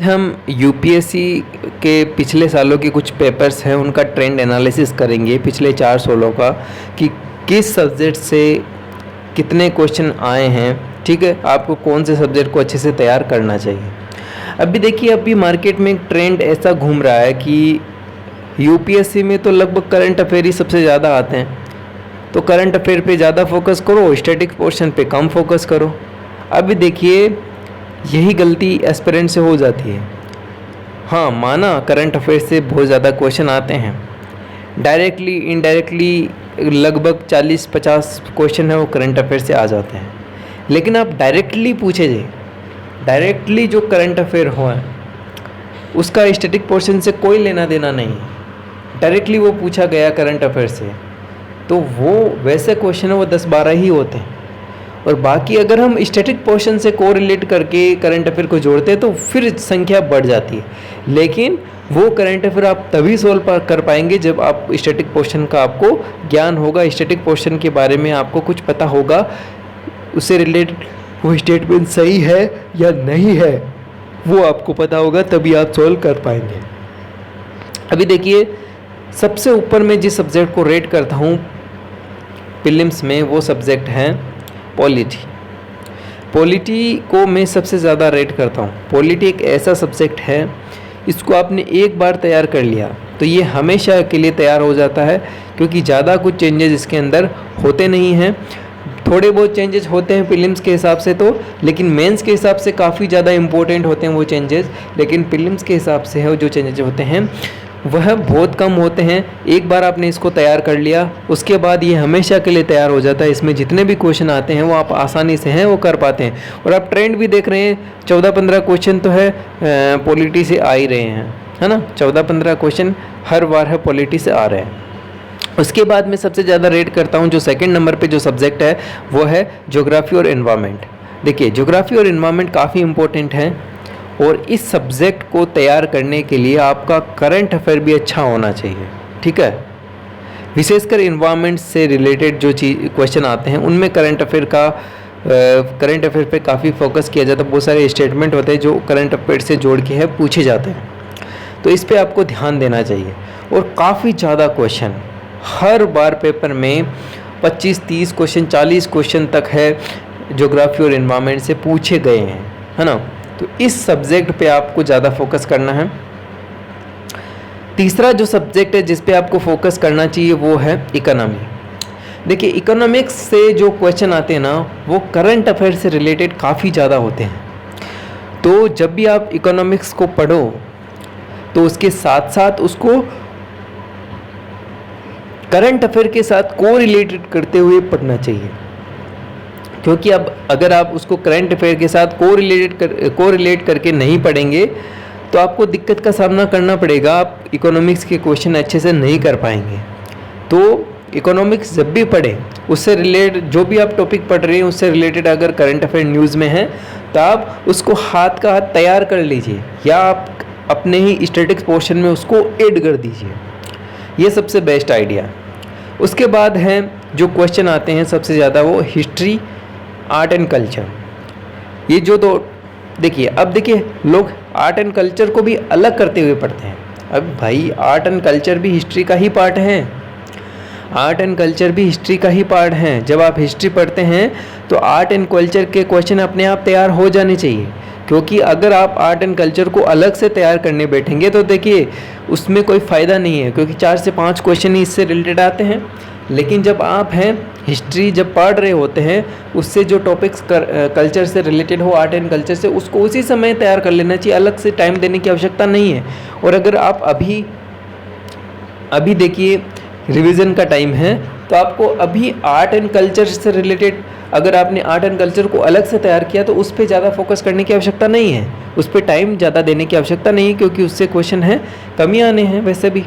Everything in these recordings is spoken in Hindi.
हम यूपीएससी के पिछले सालों के कुछ पेपर्स हैं उनका ट्रेंड एनालिसिस करेंगे पिछले 4 सालों का कि किस सब्जेक्ट से कितने क्वेश्चन आए हैं। ठीक है, आपको कौन से सब्जेक्ट को अच्छे से तैयार करना चाहिए। अभी देखिए, अभी मार्केट में एक ट्रेंड ऐसा घूम रहा है कि यूपीएससी में तो लगभग करंट अफेयर ही सबसे ज़्यादा आते हैं, तो करंट अफेयर पे ज़्यादा फोकस करो, स्टैटिक पोर्शन पे कम फोकस करो। अभी देखिए, यही गलती एस्पिरेंट से हो जाती है। हाँ, माना करंट अफेयर से बहुत ज़्यादा क्वेश्चन आते हैं, डायरेक्टली इनडायरेक्टली लगभग 40-50 क्वेश्चन है वो करंट अफेयर से आ जाते हैं। लेकिन आप डायरेक्टली पूछे जे डायरेक्टली जो करंट अफेयर हो उसका स्टैटिक पोर्शन से कोई लेना देना नहीं है। डायरेक्टली वो पूछा गया करंट अफेयर से, तो वो वैसे क्वेश्चन है वो 10-12 ही होते हैं। और बाकी अगर हम स्टैटिक पोर्शन से कोरिलेट करके करंट अफेयर को जोड़ते हैं तो फिर संख्या बढ़ जाती है। लेकिन वो करंट अफेयर आप तभी सोल्व कर पाएंगे जब आप स्टैटिक पोर्शन का आपको ज्ञान होगा, स्टैटिक पोर्शन के बारे में आपको कुछ पता होगा, उससे रिलेटेड वो स्टेटमेंट सही है या नहीं है वो आपको पता होगा, तभी आप सोल्व कर पाएंगे। अभी देखिए, सबसे ऊपर मैं जिस सब्जेक्ट को रेट करता हूँ प्रीलिम्स में वो सब्जेक्ट हैं पॉलिटी। पॉलिटी को मैं सबसे ज़्यादा रेट करता हूँ। पॉलिटी एक ऐसा सब्जेक्ट है, इसको आपने एक बार तैयार कर लिया तो ये हमेशा के लिए तैयार हो जाता है, क्योंकि ज़्यादा कुछ चेंजेस इसके अंदर होते नहीं हैं। थोड़े बहुत चेंजेस होते हैं प्रीलिम्स के हिसाब से तो, लेकिन मेंस के हिसाब से काफ़ी ज़्यादा इंपॉर्टेंट होते हैं वो चेंजेस। लेकिन प्रीलिम्स के हिसाब से है जो चेंजेस होते हैं वह बहुत कम होते हैं। एक बार आपने इसको तैयार कर लिया उसके बाद ये हमेशा के लिए तैयार हो जाता है। इसमें जितने भी क्वेश्चन आते हैं वो आप आसानी से हैं वो कर पाते हैं। और आप ट्रेंड भी देख रहे हैं, 14-15 क्वेश्चन तो है पॉलिटी से आ ही रहे हैं, है ना। 14-15 क्वेश्चन हर बार है पॉलिटी से आ रहे हैं। उसके बाद मैं सबसे ज़्यादा रेट करता हूँ जो सेकंड नंबर पे जो सब्जेक्ट है वो है ज्योग्राफी और एनवायरनमेंट। देखिए, ज्योग्राफी और एनवायरनमेंट काफ़ी इंपॉर्टेंट है और इस सब्जेक्ट को तैयार करने के लिए आपका करंट अफेयर भी अच्छा होना चाहिए। ठीक है, विशेषकर एनवायरनमेंट से रिलेटेड जो क्वेश्चन आते हैं उनमें करंट अफेयर पे काफ़ी फोकस किया जाता है। बहुत सारे स्टेटमेंट होते हैं जो करंट अफेयर से जोड़ के है पूछे जाते हैं, तो इस पे आपको ध्यान देना चाहिए। और काफ़ी ज़्यादा क्वेश्चन हर बार पेपर में 25-30 क्वेश्चन 40 क्वेश्चन तक है ज्योग्राफी और एनवायरनमेंट से पूछे गए हैं, है ना। तो इस सब्जेक्ट पे आपको ज़्यादा फोकस करना है। तीसरा जो सब्जेक्ट है जिस पे आपको फोकस करना चाहिए वो है इकोनॉमी। देखिए, इकोनॉमिक्स से जो क्वेश्चन आते हैं ना वो करंट अफेयर से रिलेटेड काफ़ी ज़्यादा होते हैं। तो जब भी आप इकोनॉमिक्स को पढ़ो तो उसके साथ साथ उसको करंट अफेयर के साथ कोरिलेटेड करते हुए पढ़ना चाहिए, क्योंकि अब अगर आप उसको करंट अफेयर के साथ कोरिलेट करके नहीं पढ़ेंगे तो आपको दिक्कत का सामना करना पड़ेगा। आप इकोनॉमिक्स के क्वेश्चन अच्छे से नहीं कर पाएंगे। तो इकोनॉमिक्स जब भी पढ़ें उससे रिलेटेड जो भी आप टॉपिक पढ़ रहे हैं उससे रिलेटेड अगर करंट अफेयर न्यूज़ में है तो आप उसको हाथ का हाथ तैयार कर लीजिए या आप अपने ही स्टैटिक्स पोर्शन में उसको ऐड कर दीजिए। ये सबसे बेस्ट आइडिया। उसके बाद हैं जो क्वेश्चन आते हैं सबसे ज़्यादा वो हिस्ट्री, आर्ट एंड कल्चर। ये जो दो देखिए, अब देखिए लोग आर्ट एंड कल्चर को भी अलग करते हुए पढ़ते हैं। अब भाई, आर्ट एंड कल्चर भी हिस्ट्री का ही पार्ट है। आर्ट एंड कल्चर भी हिस्ट्री का ही पार्ट है। जब आप हिस्ट्री पढ़ते हैं तो आर्ट एंड कल्चर के क्वेश्चन अपने आप तैयार हो जाने चाहिए, क्योंकि अगर आप आर्ट एंड कल्चर को अलग से तैयार करने बैठेंगे तो देखिए उसमें कोई फ़ायदा नहीं है, क्योंकि 4 से 5 क्वेश्चन ही इससे रिलेटेड आते हैं। लेकिन जब आप हैं हिस्ट्री जब पढ़ रहे होते हैं उससे जो टॉपिक्स कल्चर से रिलेटेड हो, आर्ट एंड कल्चर से, उसको उसी समय तैयार कर लेना चाहिए, अलग से टाइम देने की आवश्यकता नहीं है। और अगर आप अभी देखिए रिवीजन का टाइम है तो आपको अभी आर्ट एंड कल्चर से रिलेटेड अगर आपने आर्ट एंड कल्चर को अलग से तैयार किया तो उस पर ज़्यादा फोकस करने की आवश्यकता नहीं है, उस पर टाइम ज़्यादा देने की आवश्यकता नहीं है, क्योंकि उससे क्वेश्चन है कमी आने हैं वैसे भी।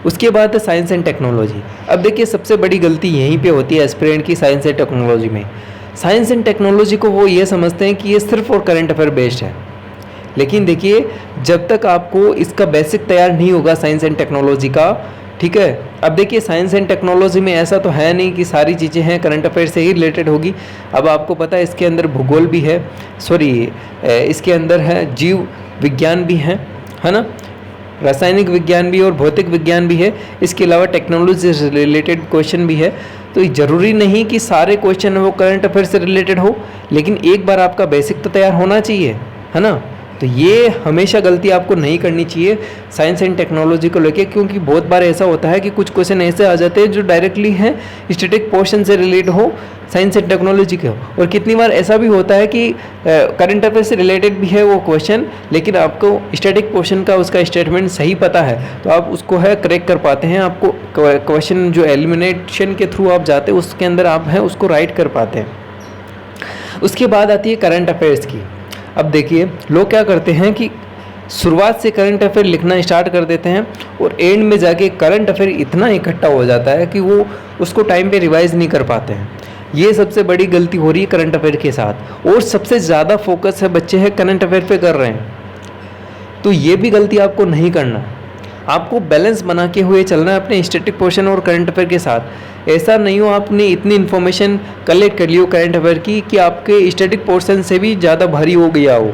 उसके बाद है साइंस एंड टेक्नोलॉजी। अब देखिए, सबसे बड़ी गलती यहीं पे होती है एस्पिरेंट की साइंस एंड टेक्नोलॉजी में। साइंस एंड टेक्नोलॉजी को वो ये समझते हैं कि ये सिर्फ और करंट अफेयर बेस्ड है, लेकिन देखिए जब तक आपको इसका बेसिक तैयार नहीं होगा साइंस एंड टेक्नोलॉजी का ठीक है। अब देखिए साइंस एंड टेक्नोलॉजी में ऐसा तो है नहीं कि सारी चीज़ें हैं करंट अफेयर से ही रिलेटेड होगी। अब आपको पता है इसके अंदर भूगोल भी है, इसके अंदर है जीव विज्ञान भी है ना, रासायनिक विज्ञान भी और भौतिक विज्ञान भी है, इसके अलावा टेक्नोलॉजी से रिलेटेड क्वेश्चन भी है। तो ज़रूरी नहीं कि सारे क्वेश्चन वो करंट अफेयर से रिलेटेड हो, लेकिन एक बार आपका बेसिक तो तैयार होना चाहिए, है ना। तो ये हमेशा गलती आपको नहीं करनी चाहिए साइंस एंड टेक्नोलॉजी को लेके, क्योंकि बहुत बार ऐसा होता है कि कुछ क्वेश्चन ऐसे आ जाते हैं जो डायरेक्टली हैं स्टैटिक पोर्शन से रिलेट हो साइंस एंड टेक्नोलॉजी के हो, और कितनी बार ऐसा भी होता है कि करंट अफेयर से रिलेटेड भी है वो क्वेश्चन, लेकिन आपको स्टैटिक पोर्शन का उसका स्टेटमेंट सही पता है तो आप उसको है करेक्ट कर पाते हैं। आपको क्वेश्चन जो एलिमिनेशन के थ्रू आप जाते हैं उसके अंदर आप हैं उसको राइट कर पाते हैं। उसके बाद आती है करंट अफेयर्स की। अब देखिए लोग क्या करते हैं कि शुरुआत से करंट अफेयर लिखना स्टार्ट कर देते हैं और एंड में जाके करंट अफेयर इतना इकट्ठा हो जाता है कि वो उसको टाइम पे रिवाइज नहीं कर पाते हैं। ये सबसे बड़ी गलती हो रही है करंट अफेयर के साथ, और सबसे ज़्यादा फोकस है बच्चे हैं करंट अफेयर पे कर रहे हैं। तो ये भी गलती आपको नहीं करना, आपको बैलेंस बना के हुए चलना है अपने स्टैटिक पोर्शन और करंट अफेयर के साथ। ऐसा नहीं हो आपने इतनी इन्फॉर्मेशन कलेक्ट कर ली हो करंट अफेयर की कि आपके स्टैटिक पोर्शन से भी ज़्यादा भारी हो गया हो।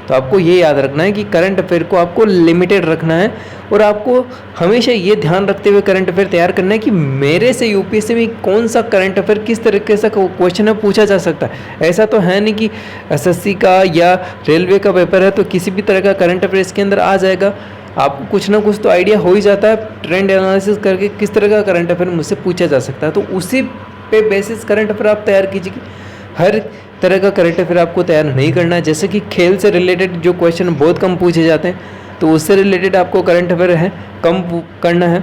तो आपको ये याद रखना है कि करंट अफेयर को आपको लिमिटेड रखना है, और आपको हमेशा ये ध्यान रखते हुए करंट अफेयर तैयार करना है कि मेरे से यूपीएससी में कौन सा करंट अफेयर किस तरीके से क्वेश्चन है पूछा जा सकता है। ऐसा तो है नहीं कि एसएससी का या रेलवे का पेपर है तो किसी भी तरह का करंट अफेयर इसके अंदर आ जाएगा। आपको कुछ ना कुछ तो आइडिया हो ही जाता है ट्रेंड एनालिसिस करके किस तरह का करंट अफेयर मुझसे पूछा जा सकता है, तो उसी पे बेसिस करंट अफेयर आप तैयार कीजिए। हर तरह का करंट अफेयर आपको तैयार नहीं करना है। जैसे कि खेल से रिलेटेड जो क्वेश्चन बहुत कम पूछे जाते हैं तो उससे रिलेटेड आपको करंट अफेयर है कम करना है,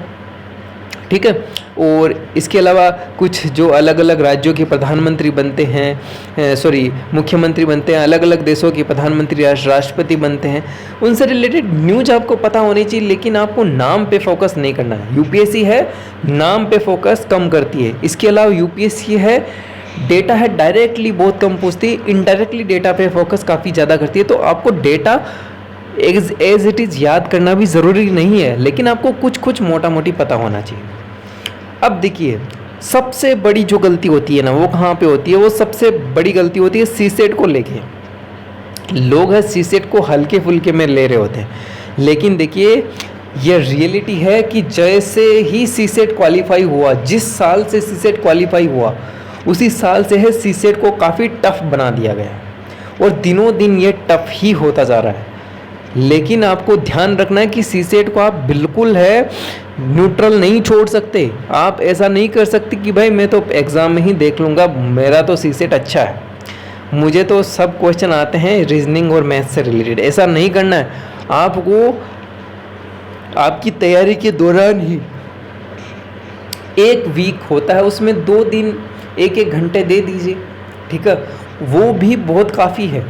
ठीक है। और इसके अलावा कुछ जो अलग अलग राज्यों के प्रधानमंत्री बनते हैं, मुख्यमंत्री बनते हैं, अलग अलग देशों के प्रधानमंत्री राष्ट्रपति बनते हैं, उनसे रिलेटेड न्यूज आपको पता होनी चाहिए, लेकिन आपको नाम पे फोकस नहीं करना है। यूपीएससी है नाम पे फोकस कम करती है, इसके अलावा यूपीएससी है डेटा है डायरेक्टली बहुत कम पूछती है, इनडायरेक्टली डेटा पे फोकस काफ़ी ज़्यादा करती है। तो आपको डेटा एज इट इज़ याद करना भी ज़रूरी नहीं है, लेकिन आपको कुछ कुछ मोटा मोटी पता होना चाहिए। अब देखिए सबसे बड़ी जो गलती होती है ना वो कहाँ पे होती है, वो सबसे बड़ी गलती होती है सीसेट को लेके। लोग है सीसेट को हल्के फुल्के में ले रहे होते हैं, लेकिन देखिए ये रियलिटी है कि जैसे ही सीसेट क्वालिफाई हुआ, जिस साल से सीसेट क्वालिफाई हुआ उसी साल से है सीसेट को काफ़ी टफ बना दिया गया, और दिनों दिन ये टफ ही होता जा रहा है। लेकिन आपको ध्यान रखना है कि सीसेट को आप बिल्कुल है न्यूट्रल नहीं छोड़ सकते। आप ऐसा नहीं कर सकते कि भाई मैं तो एग्ज़ाम में ही देख लूँगा, मेरा तो सीसेट अच्छा है, मुझे तो सब क्वेश्चन आते हैं रीजनिंग और मैथ से रिलेटेड। ऐसा नहीं करना है। आपको आपकी तैयारी के दौरान ही एक वीक होता है, उसमें 2 दिन 1-1 घंटे दे दीजिए, ठीक है, वो भी बहुत काफ़ी है।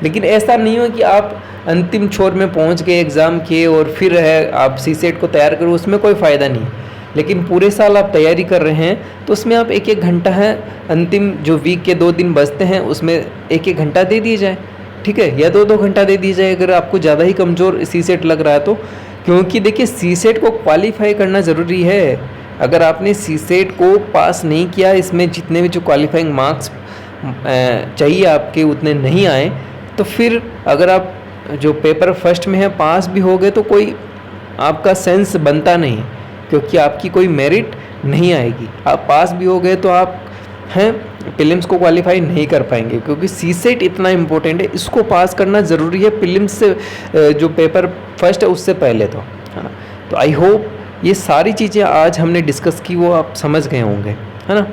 लेकिन ऐसा नहीं हो कि आप अंतिम छोर में पहुंच गए एग्ज़ाम के और फिर है आप सीसेट को तैयार करो, उसमें कोई फ़ायदा नहीं। लेकिन पूरे साल आप तैयारी कर रहे हैं तो उसमें आप 1-1 घंटा है, अंतिम जो वीक के 2 दिन बचते हैं उसमें 1-1 घंटा दे दिए जाए, ठीक है, या 2-2 घंटा दे दिया जाए अगर आपको ज़्यादा ही कमज़ोर सीसेट लग रहा है तो। क्योंकि देखिए सीसेट को क्वालिफाई करना ज़रूरी है। अगर आपने सीसेट को पास नहीं किया, इसमें जितने भी जो क्वालिफाइंग मार्क्स चाहिए आपके उतने नहीं आए, तो फिर अगर आप जो पेपर फर्स्ट में है पास भी हो गए तो कोई आपका सेंस बनता नहीं, क्योंकि आपकी कोई मेरिट नहीं आएगी। आप पास भी हो गए तो आप हैं प्रीलिम्स को क्वालिफाई नहीं कर पाएंगे, क्योंकि सीसेट इतना इम्पोर्टेंट है, इसको पास करना ज़रूरी है प्रीलिम्स से जो पेपर फर्स्ट है उससे पहले तो। हाँ, तो आई होप ये सारी चीज़ें आज हमने डिस्कस की वो आप समझ गए होंगे, है ना।